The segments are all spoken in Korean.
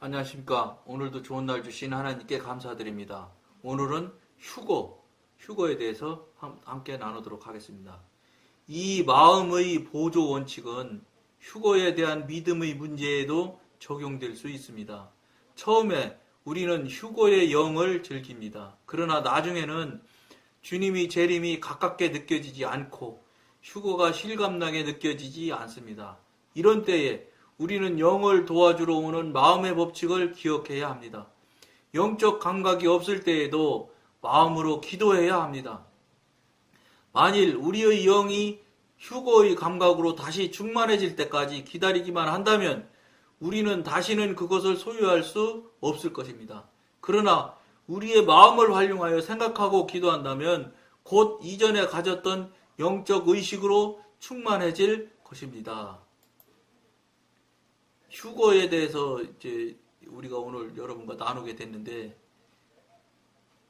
안녕하십니까. 오늘도 좋은 날 주신 하나님께 감사드립니다. 오늘은 휴거에 대해서 함께 나누도록 하겠습니다. 이 마음의 보조 원칙은 휴거에 대한 믿음의 문제에도 적용될 수 있습니다. 처음에 우리는 휴거의 영을 즐깁니다. 그러나 나중에는 주님이 재림이 가깝게 느껴지지 않고 휴거가 실감나게 느껴지지 않습니다. 이런 때에 우리는 영을 도와주러 오는 마음의 법칙을 기억해야 합니다. 영적 감각이 없을 때에도 마음으로 기도해야 합니다. 만일 우리의 영이 휴거의 감각으로 다시 충만해질 때까지 기다리기만 한다면 우리는 다시는 그것을 소유할 수 없을 것입니다. 그러나 우리의 마음을 활용하여 생각하고 기도한다면 곧 이전에 가졌던 영적 의식으로 충만해질 것입니다. 휴거에 대해서 이제 우리가 오늘 여러분과 나누게 됐는데,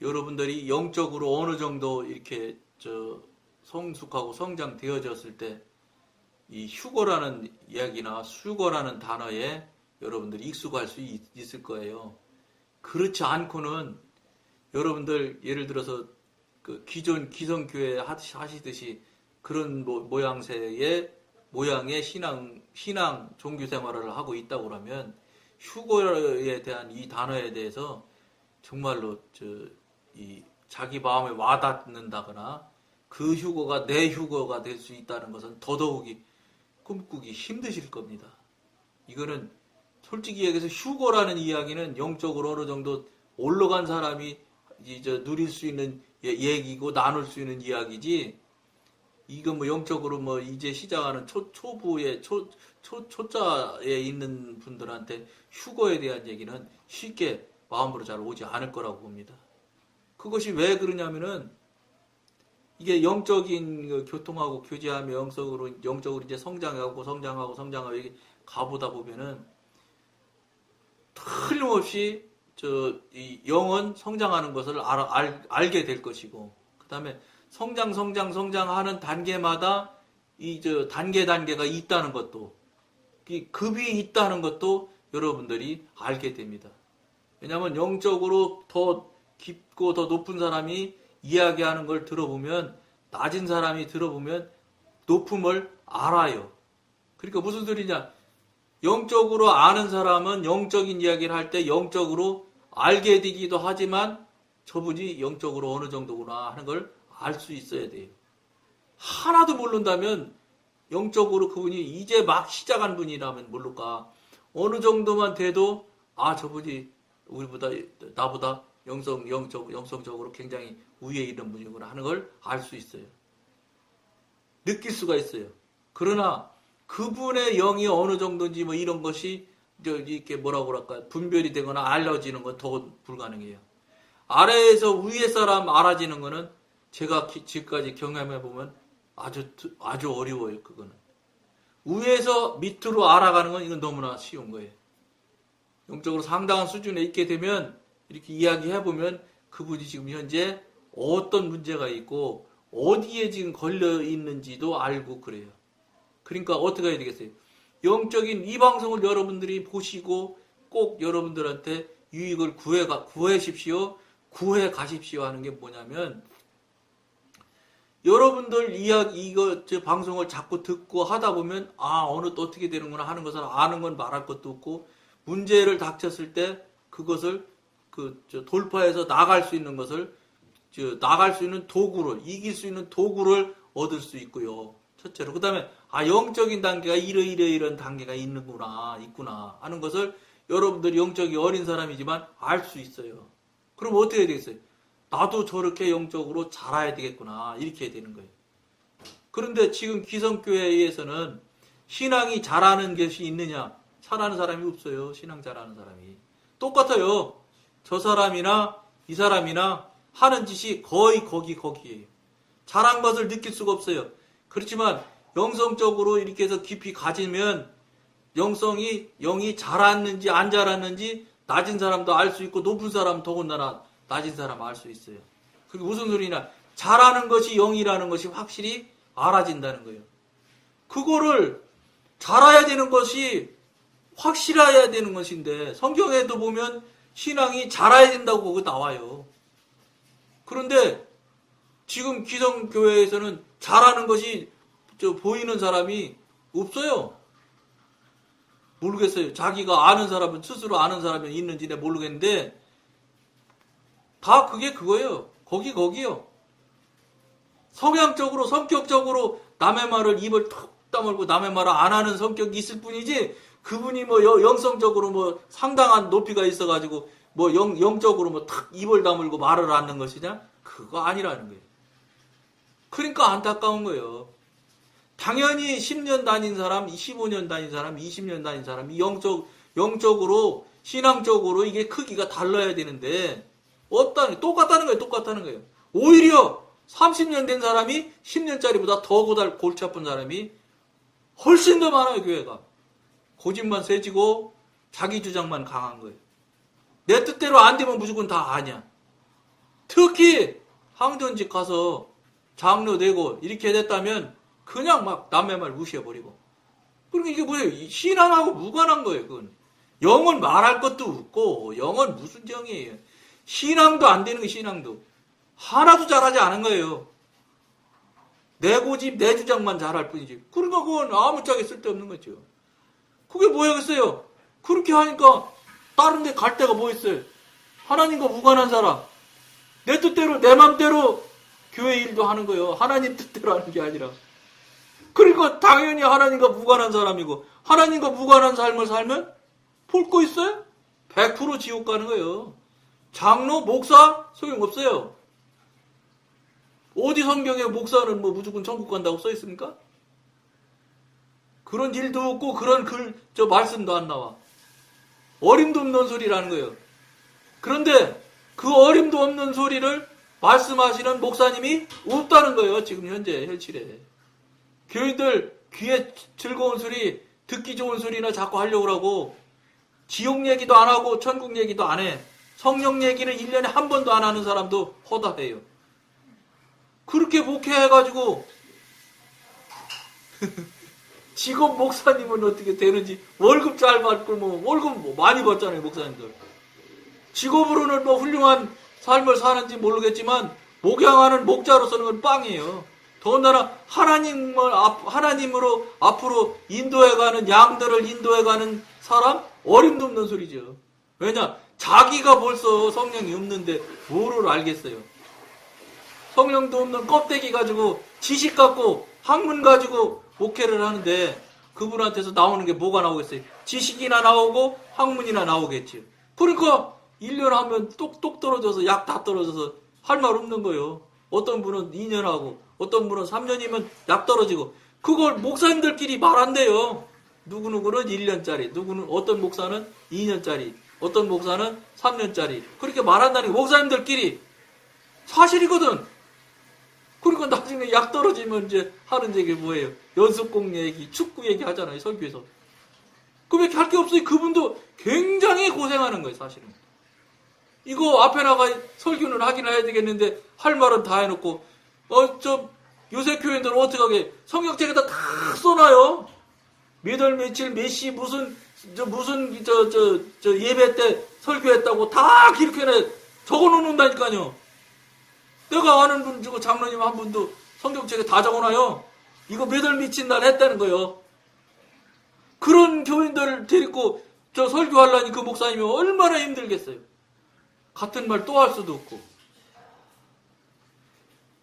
여러분들이 영적으로 어느 정도 이렇게 성숙하고 성장되어졌을 때 이 휴거라는 이야기나 수거라는 단어에 여러분들이 익숙할 수 있을 거예요. 그렇지 않고는 여러분들 예를 들어서 그 기존 기성교회 하시듯이 그런 모양의 신앙 종교 생활을 하고 있다고 하면 휴거에 대한 이 단어에 대해서 정말로 자기 마음에 와닿는다거나 그 휴거가 내 휴거가 될 수 있다는 것은 더더욱이 꿈꾸기 힘드실 겁니다. 이거는 솔직히 얘기해서 휴거라는 이야기는 영적으로 어느 정도 올라간 사람이 이제 누릴 수 있는 얘기고 나눌 수 있는 이야기지, 이거 영적으로 이제 시작하는 초부의 초자에 있는 분들한테 휴거에 대한 얘기는 쉽게 마음으로 잘 오지 않을 거라고 봅니다. 그것이 왜 그러냐면은 이게 영적인 교통하고 교제하며 영적으로 이제 성장하고 이게 가보다 보면은 틀림없이 이 영은 성장하는 것을 알게 될 것이고, 그 다음에 성장하는 단계마다 단계가 있다는 것도, 이 급이 있다는 것도 여러분들이 알게 됩니다. 왜냐하면 영적으로 더 깊고 더 높은 사람이 이야기하는 걸 들어보면, 낮은 사람이 들어보면 높음을 알아요. 그러니까 무슨 소리냐? 영적으로 아는 사람은 영적인 이야기를 할 때 영적으로 알게 되기도 하지만 저분이 영적으로 어느 정도구나 하는 걸 알 수 있어야 돼요. 하나도 모른다면 영적으로 그분이 이제 막 시작한 분이라면 모를까, 어느 정도만 돼도 저분이 나보다 영성적으로 굉장히 위에 있는 분이구나 하는 걸 알 수 있어요. 느낄 수가 있어요. 그러나 그분의 영이 어느 정도인지 이런 것이 이렇게 분별이 되거나 알려지는 건 더 불가능해요. 아래에서 위에 사람 알아지는 거는 제가 지금까지 경험해 보면 아주 어려워요. 그거는 위에서 밑으로 알아가는 건 이건 너무나 쉬운 거예요. 영적으로 상당한 수준에 있게 되면 이렇게 이야기해 보면 그분이 지금 현재 어떤 문제가 있고 어디에 지금 걸려 있는지도 알고 그래요. 그러니까 어떻게 해야 되겠어요? 영적인 이 방송을 여러분들이 보시고 꼭 여러분들한테 유익을 구해 가십시오 하는 게 뭐냐면, 여러분들 저 방송을 자꾸 듣고 하다 보면 어느 또 어떻게 되는구나 하는 것을 아는 건 말할 것도 없고, 문제를 닥쳤을 때 그것을 돌파해서 나갈 수 있는 것을 나갈 수 있는 도구를, 이길 수 있는 도구를 얻을 수 있고요. 첫째로. 그 다음에 영적인 단계가 이런 단계가 있구나 하는 것을 여러분들이 영적이 어린 사람이지만 알 수 있어요. 그럼 어떻게 해야 되겠어요? 나도 저렇게 영적으로 자라야 되겠구나, 이렇게 해야 되는 거예요. 그런데 지금 기성교회에서는 신앙이 자라는 것이 있느냐? 잘하는 사람이 없어요. 신앙 잘하는 사람이. 똑같아요. 저 사람이나 이 사람이나 하는 짓이 거의 거기에요. 잘한 것을 느낄 수가 없어요. 그렇지만 영성적으로 이렇게 해서 깊이 가지면 영이 자랐는지 안 자랐는지 낮은 사람도 알 수 있고 높은 사람 더군다나 낮은 사람 알 수 있어요. 그게 무슨 소리냐? 잘하는 것이 영이라는 것이 확실히 알아진다는 거예요. 그거를 잘해야 되는 것이 확실해야 되는 것인데 성경에도 보면 신앙이 자라야 된다고 거기 나와요. 그런데 지금 기성교회에서는 자라는 것이 보이는 사람이 없어요. 모르겠어요. 자기가 아는 사람은 스스로 아는 사람이 있는지 내 모르겠는데 다 그게 그거예요. 거기요. 성향적으로 성격적으로 남의 말을 입을 턱 다물고 남의 말을 안 하는 성격이 있을 뿐이지 그분이 뭐 영성적으로 뭐 상당한 높이가 있어가지고 뭐 영적으로 뭐 탁 입을 다물고 말을 하는 것이냐? 그거 아니라는 거예요. 그러니까 안타까운 거예요. 당연히 10년 다닌 사람, 15년 다닌 사람, 20년 다닌 사람이 영적으로, 신앙적으로 이게 크기가 달라야 되는데, 똑같다는 거예요. 오히려 30년 된 사람이 10년짜리보다 더 골치 아픈 사람이 훨씬 더 많아요, 교회가. 고집만 세지고 자기 주장만 강한 거예요. 내 뜻대로 안 되면 무조건 다 아냐. 특히 항전직 가서 장로 되고 이렇게 됐다면 그냥 막 남의 말 무시해버리고. 그러니까 이게 뭐예요? 신앙하고 무관한 거예요, 그건. 영은 말할 것도 없고, 영은 무슨 정이에요. 신앙도 안 되는 게 신앙도. 하나도 잘하지 않은 거예요. 내 고집, 내 주장만 잘할 뿐이지. 그러니까 그건 아무짝에 쓸데없는 거죠. 그게 뭐야겠어요? 그렇게 하니까 다른 데 갈 데가 뭐 있어요? 하나님과 무관한 사람. 내 뜻대로, 내 맘대로 교회 일도 하는 거예요. 하나님 뜻대로 하는 게 아니라. 그러니까 당연히 하나님과 무관한 사람이고 하나님과 무관한 삶을 살면 볼 거 있어요? 100% 지옥 가는 거예요. 장로, 목사 소용없어요. 어디 성경에 목사는 뭐 무조건 천국 간다고 써 있습니까? 그런 일도 없고 그런 말씀도 안 나와. 어림도 없는 소리라는 거예요. 그런데 그 어림도 없는 소리를 말씀하시는 목사님이 없다는 거예요. 지금 현재 현실에. 교인들 귀에 즐거운 소리, 듣기 좋은 소리나 자꾸 하려고 하고 지옥 얘기도 안 하고 천국 얘기도 안 해. 성령 얘기는 1년에 한 번도 안 하는 사람도 허다해요. 그렇게 목회해가지고 직업 목사님은 어떻게 되는지 월급 잘 받고 뭐 월급 뭐 많이 받잖아요, 목사님들. 직업으로는 뭐 훌륭한 삶을 사는지 모르겠지만 목양하는 목자로서는 건 빵이에요. 더군다나 하나님으로 앞으로 인도해가는 양들을 인도해가는 사람 어림도 없는 소리죠. 왜냐? 자기가 벌써 성령이 없는데 뭐를 알겠어요. 성령도 없는 껍데기 가지고 지식 갖고 학문 가지고 목회를 하는데 그분한테서 나오는 게 뭐가 나오겠어요? 지식이나 나오고 학문이나 나오겠지요. 그러니까 1년 하면 똑똑 떨어져서 약 다 떨어져서 할 말 없는 거예요. 어떤 분은 2년 하고 어떤 분은 3년이면 약 떨어지고 그걸 목사님들끼리 말 안 돼요. 누구누구는 1년짜리, 누구는 어떤 목사는 2년짜리, 어떤 목사는 3년짜리 그렇게 말한다는 게 목사님들끼리 사실이거든. 그러니까 나중에 약 떨어지면 이제 하는 얘기 뭐예요? 연습공 얘기, 축구 얘기 하잖아요, 설교에서. 그밖에 할 게 없어요. 그분도 굉장히 고생하는 거예요, 사실은. 이거 앞에 나가 설교는 하긴 해야 되겠는데 할 말은 다 해놓고 요새 교인들은 어떻게 하게 성경책에다 다 써놔요. 몇 월 며칠 몇 시 무슨 예배 때 설교했다고 다 기록해내 적어놓는다니까요. 내가 아는 분 중에 장로님 한 분도 성경책에 다 적어놔요. 이거 몇 월 미친 날 했다는 거예요. 그런 교인들을 데리고 설교하려니 그 목사님이 얼마나 힘들겠어요. 같은 말 또 할 수도 없고.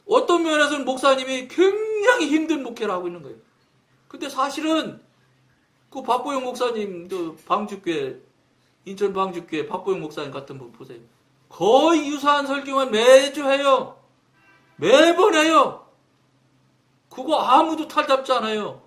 어떤 면에서는 목사님이 굉장히 힘든 목회를 하고 있는 거예요. 근데 사실은 그 박보영 목사님도 방주교회, 인천 방주교회 박보영 목사님 같은 분 보세요. 거의 유사한 설교만 매주 해요. 매번 해요. 그거 아무도 탈잡지 않아요.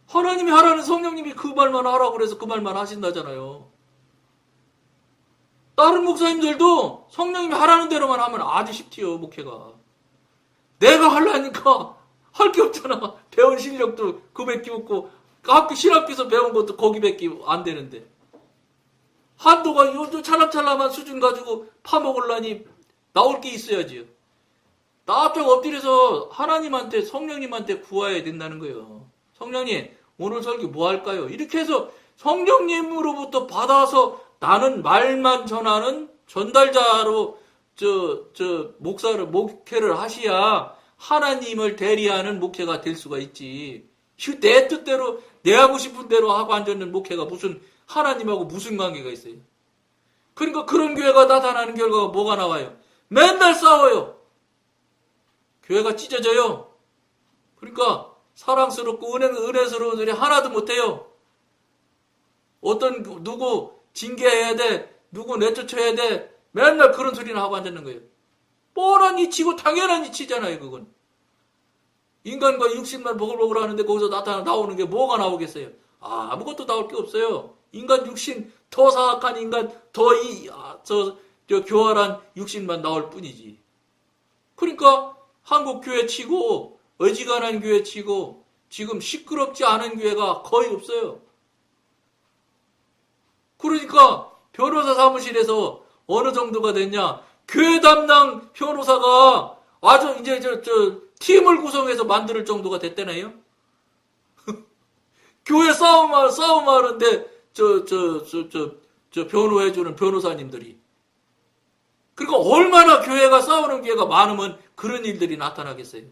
하나님이 하라는 성령님이 그 말만 하라고 그래서 그 말만 하신다잖아요. 다른 목사님들도 성령님이 하라는 대로만 하면 아주 쉽지요, 목회가. 내가 하려니까 할 게 없잖아. 배운 실력도 그밖에 없고 학교 신학교에서 배운 것도 거기밖에 안 되는데. 한도가 요 찰랑찰랑한 수준 가지고 파먹으려니 나올 게 있어야지요. 납작 엎드려서 하나님한테 성령님한테 구해야 된다는 거예요. 성령님 오늘 설교 뭐 할까요? 이렇게 해서 성령님으로부터 받아서 나는 말만 전하는 전달자로 목회를 하셔야 하나님을 대리하는 목회가 될 수가 있지. 내 뜻대로, 내 하고 싶은 대로 하고 앉아있는 목회가 하나님하고 무슨 관계가 있어요? 그러니까 그런 교회가 나타나는 결과가 뭐가 나와요? 맨날 싸워요. 교회가 찢어져요. 그러니까 사랑스럽고 은혜스러운 소리 하나도 못해요. 누구 징계해야 돼, 누구 내쫓아야 돼, 맨날 그런 소리나 하고 앉았는 거예요. 뻔한 이치고 당연한 이치잖아요, 그건. 인간과 육신만 보글보글 하는데 거기서 나오는 게 뭐가 나오겠어요? 아무것도 나올 게 없어요. 인간 육신, 더 사악한 인간, 교활한 육신만 나올 뿐이지. 그러니까 한국 교회 치고, 어지간한 교회 치고, 지금 시끄럽지 않은 교회가 거의 없어요. 그러니까 변호사 사무실에서 어느 정도가 됐냐? 교회 담당 변호사가 아주 이제 팀을 구성해서 만들 정도가 됐다네요. 교회 싸움하는데 변호해주는 변호사님들이. 그러니까 얼마나 교회가 싸우는 교회가 많으면 그런 일들이 나타나겠어요.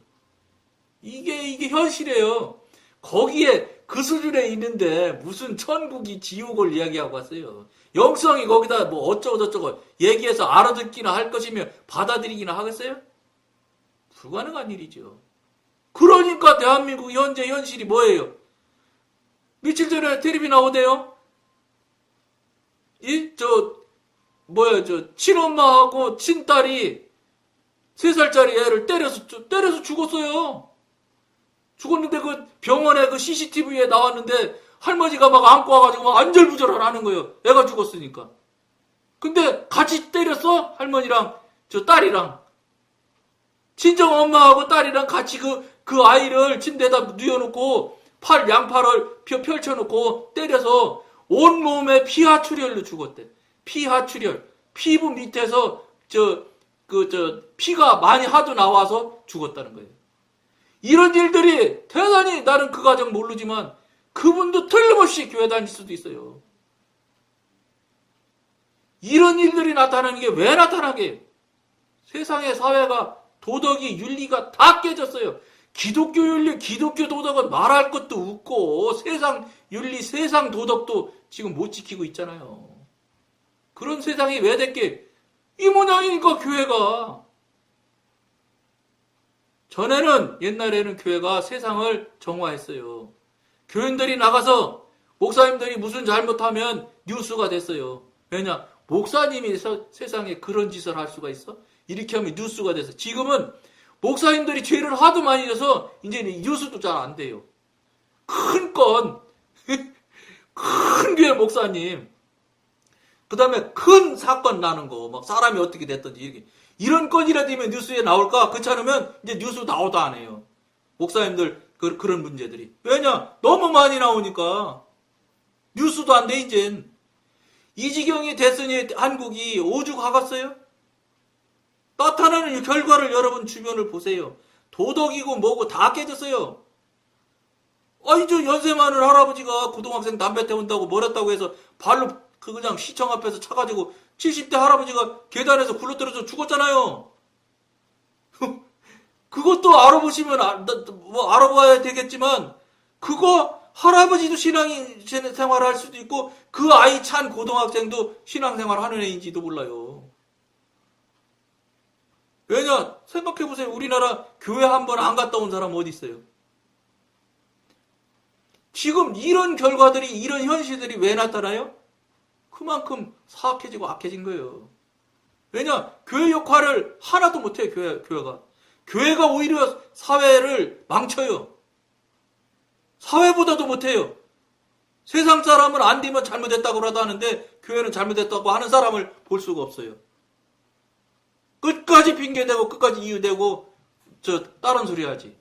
이게 현실이에요. 거기에 그 수준에 있는데 무슨 천국이 지옥을 이야기하고 왔어요. 영성이 거기다 뭐 어쩌고저쩌고 얘기해서 알아듣기나 할 것이며 받아들이기나 하겠어요? 불가능한 일이죠. 그러니까 대한민국 현재 현실이 뭐예요? 며칠 전에 텔레비 나오대요. 친엄마하고 친딸이 3살짜리 애를 때려서 죽었어요. 죽었는데 그 병원에 그 CCTV에 나왔는데 할머니가 막 안고 와가지고 막 안절부절을 하는 거예요. 애가 죽었으니까. 근데 같이 때렸어? 할머니랑 딸이랑. 친정 엄마하고 딸이랑 같이 그 아이를 침대에다 누워놓고 양팔을 펼쳐놓고 때려서 온몸에 피하출혈로 죽었대. 피하출혈. 피부 밑에서 피가 많이 하도 나와서 죽었다는 거예요. 이런 일들이 대단히 나는 그 가정 모르지만 그분도 틀림없이 교회 다닐 수도 있어요. 이런 일들이 나타나는 게 왜 나타나게? 세상의 사회가 도덕이 윤리가 다 깨졌어요. 기독교 윤리, 기독교 도덕은 말할 것도 없고 세상 윤리, 세상 도덕도 지금 못 지키고 있잖아요. 그런 세상이 왜 됐게? 이 모양이니까 교회가. 옛날에는 교회가 세상을 정화했어요. 교인들이 나가서 목사님들이 무슨 잘못하면 뉴스가 됐어요. 왜냐? 목사님이 세상에 그런 짓을 할 수가 있어? 이렇게 하면 뉴스가 돼서. 지금은 목사님들이 죄를 하도 많이 져서 이제 뉴스도 잘 안 돼요. 큰 교회 목사님. 그 다음에 큰 사건 나는 거, 막 사람이 어떻게 됐든지 이런 건이라도 뉴스에 나올까? 그렇지 않으면 이제 뉴스 나오도 안 해요. 목사님들 그런 문제들이. 왜냐? 너무 많이 나오니까 뉴스도 안 돼 이젠. 이 지경이 됐으니 한국이 오죽하겠어요? 나타나는 이 결과를 여러분 주변을 보세요. 도덕이고 뭐고 다 깨졌어요. 연세 많은 할아버지가 고등학생 담배 태운다고 멀었다고 해서 발로 그냥 시청 앞에서 차가지고 70대 할아버지가 계단에서 굴러떨어져 죽었잖아요. 그것도 알아보시면 알아봐야 되겠지만 그거 할아버지도 신앙생활을 할 수도 있고 그 아이 찬 고등학생도 신앙생활 하는 애인지도 몰라요. 왜냐? 생각해보세요. 우리나라 교회 한 번 안 갔다 온 사람 어디 있어요? 지금 이런 결과들이, 이런 현실들이 왜 나타나요? 그만큼 사악해지고 악해진 거예요. 왜냐? 교회 역할을 하나도 못해요, 교회가. 교회가 오히려 사회를 망쳐요. 사회보다도 못해요. 세상 사람은 안 되면 잘못했다고라도 하는데 교회는 잘못했다고 하는 사람을 볼 수가 없어요. 끝까지 핑계대고 끝까지 이유대고 다른 소리 하지.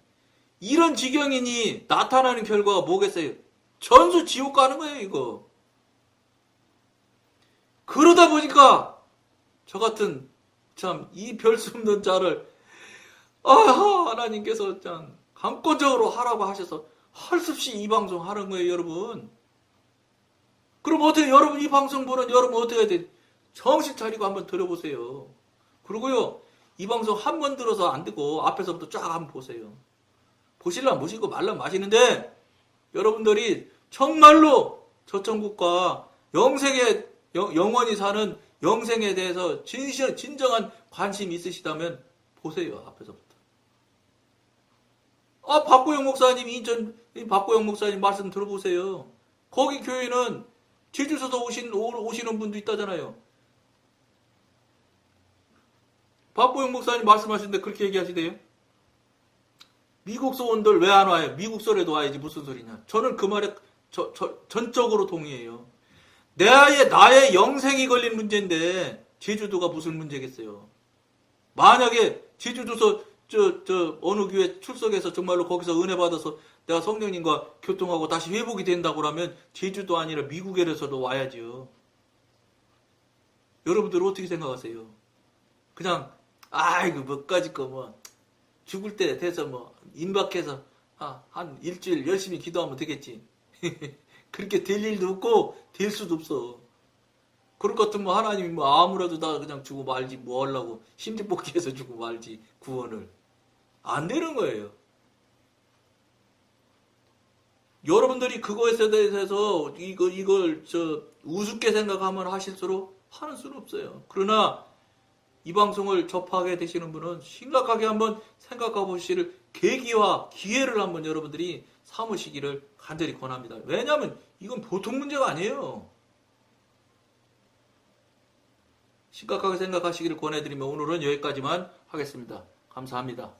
이런 지경이니 나타나는 결과가 뭐겠어요? 전수 지옥 가는 거예요, 이거. 그러다 보니까 저 같은 참 이 별 수 없는 자를 하나님께서 참 강권적으로 하라고 하셔서 할 수 없이 이 방송 하는 거예요, 여러분. 그럼 어떻게 여러분 이 방송 보는 여러분 어떻게 해야 돼? 정신 차리고 한번 들어보세요. 그리고요 이 방송 한 번 들어서 안 듣고 앞에서부터 쫙 한번 보세요. 보실라면 보시고 말라면 마시는데 여러분들이 정말로 저 천국과 영생에 영원히 사는 영생에 대해서 진정한 관심이 있으시다면 보세요 앞에서부터. 아 박고영 목사님 인천 박고영 목사님 말씀 들어보세요. 거기 교회는 제주에서도 오시는 분도 있다잖아요. 박보영 목사님 말씀하시는데 그렇게 얘기하시대요. 미국 소원들 왜 안 와요? 미국 소리도 와야지 무슨 소리냐. 저는 그 말에 전적으로 동의해요. 나의 영생이 걸린 문제인데 제주도가 무슨 문제겠어요. 만약에 제주도서 어느 교회 출석해서 정말로 거기서 은혜 받아서 내가 성령님과 교통하고 다시 회복이 된다고 하면 제주도 아니라 미국에서도 와야죠. 여러분들 어떻게 생각하세요? 그냥 아이고 뭐까짓 거 뭐 죽을 때 돼서 뭐 임박해서 한 일주일 열심히 기도하면 되겠지. 그렇게 될 일도 없고 될 수도 없어. 그럴 것 같으면 하나님이 뭐 아무래도 나 그냥 주고 말지 뭐 하려고 심지뽑기해서 주고 말지 구원을. 안 되는 거예요. 여러분들이 그거에 대해서 이걸 우습게 생각하면 하실수록 하는 수는 없어요. 그러나 이 방송을 접하게 되시는 분은 심각하게 한번 생각해 보실 계기와 기회를 한번 여러분들이 삼으시기를 간절히 권합니다. 왜냐하면 이건 보통 문제가 아니에요. 심각하게 생각하시기를 권해드리며 오늘은 여기까지만 하겠습니다. 감사합니다.